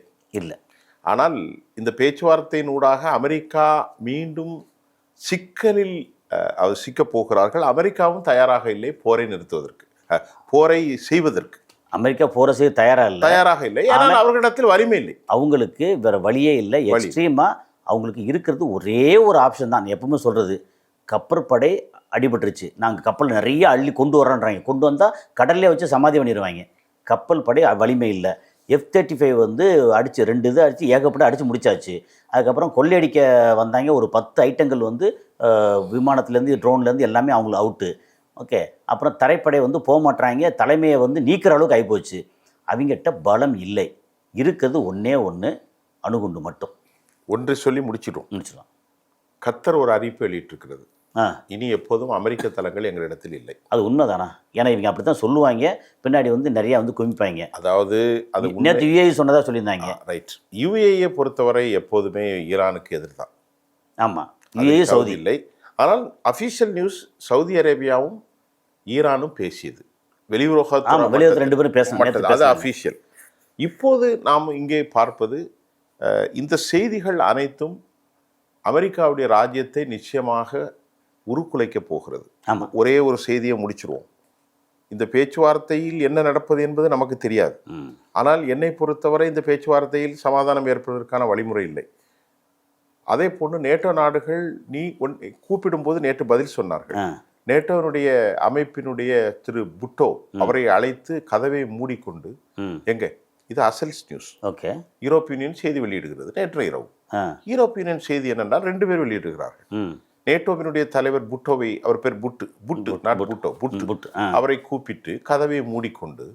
Speaker 5: ஆனால் இந்த பேச்சுவார்த்தையினூடாக அமெரிக்கா மீண்டும் சிக்கலில் அவர் சிக்கப் போகிறார்கள். அமெரிக்காவும் தயாராக இல்லை போரை நிறுத்துவதற்கு, போரை செய்வதற்கு.
Speaker 4: அமெரிக்கா போரை செய்ய தயாராக இல்லை.
Speaker 5: ஆனால் அவர்களிடத்தில் வலிமை இல்லை,
Speaker 4: அவங்களுக்கு வேற வழியே இல்லை. எக்ஸ்ட்ரீமாக அவங்களுக்கு இருக்கிறது ஒரே ஒரு ஆப்ஷன் தான். எப்பவுமே சொல்கிறது, கப்பற்படை அடிபட்டுருச்சு, நாங்கள் கப்பல் நிறைய அள்ளி கொண்டு வரோன்றாங்க. கொண்டு வந்தால் கடல்லே வச்சு சமாதி பண்ணிடுவாங்க. கப்பல் படை வலிமை இல்லை. F-35 வந்து அடித்து 2 இது அடித்து ஏகப்பட்டு அடித்து முடிச்சாச்சு. அதுக்கப்புறம் கொள்ளையடிக்க வந்தாங்க. ஒரு 10 ஐட்டங்கள் வந்து விமானத்துலேருந்து ட்ரோன்லேருந்து எல்லாமே அவங்களுக்கு அவுட்டு. ஓகே, அப்புறம் தரைப்படை வந்து போக மாட்டுறாங்க. தலைமையை வந்து நீக்கிற அளவுக்கு ஆகிப்போச்சு. அவங்ககிட்ட பலம் இல்லை. இருக்கிறது ஒன்றே ஒன்று, அணுகுண்டு மட்டும்.
Speaker 5: ஒன்றை சொல்லி முடிச்சிடலாம். கத்தர் ஒரு அறிவிப்பு வெளியிட்டிருக்கிறது. இனி எப்போதும் அமெரிக்க தளங்கள் எங்களிடத்தில் இல்லை.
Speaker 4: அது உண்மைதானா? ஏன்னா இவங்க அப்படி தான் சொல்லுவாங்க, பின்னாடி வந்து நிறையா வந்து குமிப்பாங்க.
Speaker 5: அதாவது அது
Speaker 4: நேற்று UAE சொன்னதாக சொல்லியிருந்தாங்க.
Speaker 5: ரைட். UAE பொறுத்தவரை எப்போதுமே ஈரானுக்கு எதிர் தான்.
Speaker 4: ஆமாம், UAE சவுதி
Speaker 5: இல்லை. ஆனால் அஃபீஷியல் நியூஸ் சவுதி அரேபியாவும் ஈரானும் பேசியது. வெளியுறவு
Speaker 4: 2 பேரும் பேசணும்,
Speaker 5: அது அஃபீஷியல். இப்போது நாம் இங்கே பார்ப்பது, இந்த செய்திகள் அனைத்தும் அமெரிக்காவுடைய ராஜ்யத்தை நிச்சயமாக உருக்குலைக்க போகிறது. ஒரே ஒரு செய்தியை முடிச்சிருவோம். இந்த பேச்சுவார்த்தையில் என்ன நடப்பது என்பது நமக்கு தெரியாது. ஆனால் என்னை பொறுத்தவரை இந்த பேச்சுவார்த்தையில் சமாதானம் ஏற்படுவதற்கான வழிமுறை இல்லை. அதே போன்று நேட்டோ நாடுகள் கூப்பிடும்போது நேற்று பதில் சொன்னார்கள். நேட்டோனுடைய அமைப்பினுடைய திரு புட்டோ அவரை அழைத்து கதவை மூடிக்கொண்டு, இது அசல்ஸ் நியூஸ்.
Speaker 4: ஓகே,
Speaker 5: யூரோப்பிய யூனியன் செய்தி வெளியிடுகிறது. நேற்று இரவு யூரோப்பிய யூனியன் செய்தி என்னென்றால் 2 பேர் வெளியிடுகிறார்கள். நேட்டோவினுடைய தலைவர் புட்டோவை, அவர் பேர் புட்டு, அவரை கூப்பிட்டு கதவை மூடிக்கொண்டு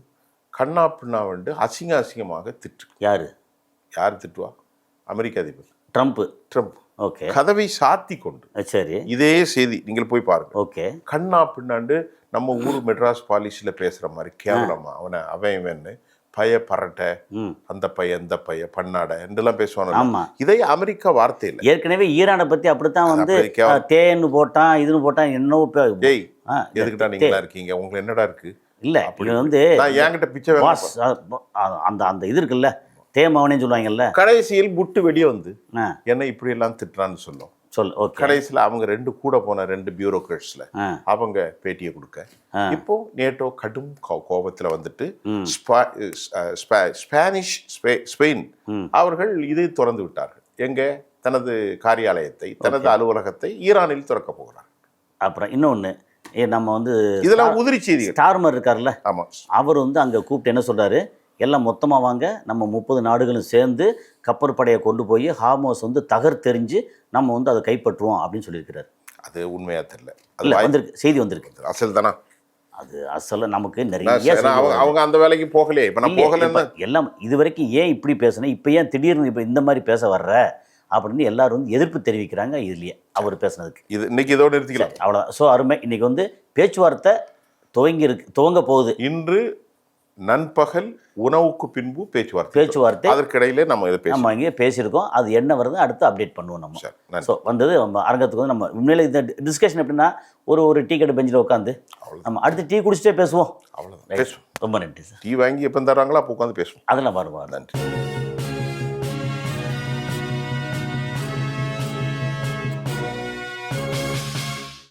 Speaker 5: கண்ணா பின்னா வந்து அசிங்கமாக திட்டு. யார் திட்டுவா? அமெரிக்க அதிபர் ட்ரம்ப்.
Speaker 4: ஓகே,
Speaker 5: கதவை சாத்தி கொண்டு.
Speaker 4: சரி, இதே
Speaker 5: செய்தி நீங்கள் போய் பாருங்க.
Speaker 4: ஓகே,
Speaker 5: கண்ணா பின்னாண்டு நம்ம ஊர் மெட்ராஸ் பாலிசியில் பேசுற மாதிரி கேவலமா அவன் பய பரட்டை, அந்த பைய இந்த பைய பன்னாடை என்றெல்லாம் பேசுவாங்க. இதை அமெரிக்கா வார்த்தை இல்லை.
Speaker 4: ஏற்கனவே ஈரானை பத்தி அப்படித்தான் வந்து தேன்னு போட்டான், இதுன்னு போட்டான். என்னவோ
Speaker 5: எதுக்கிட்டா நீங்களா இருக்கீங்க, உங்களுக்கு என்னடா இருக்கு?
Speaker 4: இல்ல, இது வந்து
Speaker 5: என்கிட்ட பிச்சை
Speaker 4: அந்த இது இருக்குல்ல, தேமாவனே சொல்லுவாங்கல்ல.
Speaker 5: கடைசியில் புட்டு வெளியே வந்து என்ன இப்படி எல்லாம் திட்டுறான்னு சொல்லும். கடைசியில் அவங்க 2 கூட போன 2 பியூரோக்ராட்ஸ்ல அவங்க பேட்டியை கொடுக்க, இப்போ நேட்டோ கடும் கோபத்தில் வந்துட்டு ஸ்பெயின் அவர்கள் இதை திறந்து விட்டார்கள். தனது காரியாலயத்தை, தனது அலுவலகத்தை ஈரானில் திறக்க போகிறார்.
Speaker 4: அப்புறம் இன்னொன்னு, நம்ம வந்து
Speaker 5: இதெல்லாம் உதிரி செய்தி.
Speaker 4: ஸ்டார்மர் இருக்கார்ல,
Speaker 5: ஆமா,
Speaker 4: அவர் வந்து அங்க கூப்பிட்டு என்ன சொல்றாரு, எல்லாம் மொத்தமாக வாங்க, நம்ம 30 நாடுகளும் சேர்ந்து கப்பற்படையை கொண்டு போய் ஹார்மோஸ் வந்து தகர்த்தெறிஞ்சு நம்ம வந்து அதை கைப்பற்றுவோம் அப்படின்னு சொல்லியிருக்கிறார்.
Speaker 5: அது உண்மையா தெரியல.
Speaker 4: இல்லை, வந்திருக்கு, செய்தி வந்திருக்கு.
Speaker 5: அசல் தானா?
Speaker 4: அது அசல நமக்கு நிறைய
Speaker 5: அவங்க அந்த வேலைக்கு போகலையே. இப்போ நான் போகல
Speaker 4: எல்லாம் இது வரைக்கும் ஏன் இப்படி பேசுனேன், இப்போ ஏன் திடீர்னு இப்போ இந்த மாதிரி பேச வர்ற அப்படின்னு எல்லாரும் வந்து எதிர்ப்பு தெரிவிக்கிறாங்க இதுலயே அவர் பேசுனதுக்கு.
Speaker 5: இது இன்னைக்கு இதோடு நிறுத்திக்கலாம்,
Speaker 4: அவ்வளோதான். ஸோ அருமை. இன்னைக்கு வந்து பேச்சுவார்த்தை துவங்க போகுது.
Speaker 5: இன்று நண்பகல் உணவுக்கு பின்பு பேச்சுவார்த்தை. அதற்கிடையிலே நம்ம
Speaker 4: இங்கே பேசியிருக்கோம். அது என்ன வருது அடுத்து அப்டேட் பண்ணுவோம் நம்ம. ஸோ வந்தது நம்ம அரங்கத்துக்கு வந்து நம்ம உண்மையில இந்த டிஸ்கஷன் எப்படின்னா, ஒரு டீ கடை பெஞ்சில் உட்காந்து நம்ம அடுத்து டீ குடிச்சிட்டே பேசுவோம்.
Speaker 5: அவ்வளோதான், பேசுவோம்.
Speaker 4: ரொம்ப நன்றி சார்.
Speaker 5: டீ வாங்கி எப்போ தர்றாங்களோ அப்போ உட்காந்து பேசுவோம்.
Speaker 4: அதெல்லாம் வருவார்.
Speaker 5: நன்றி.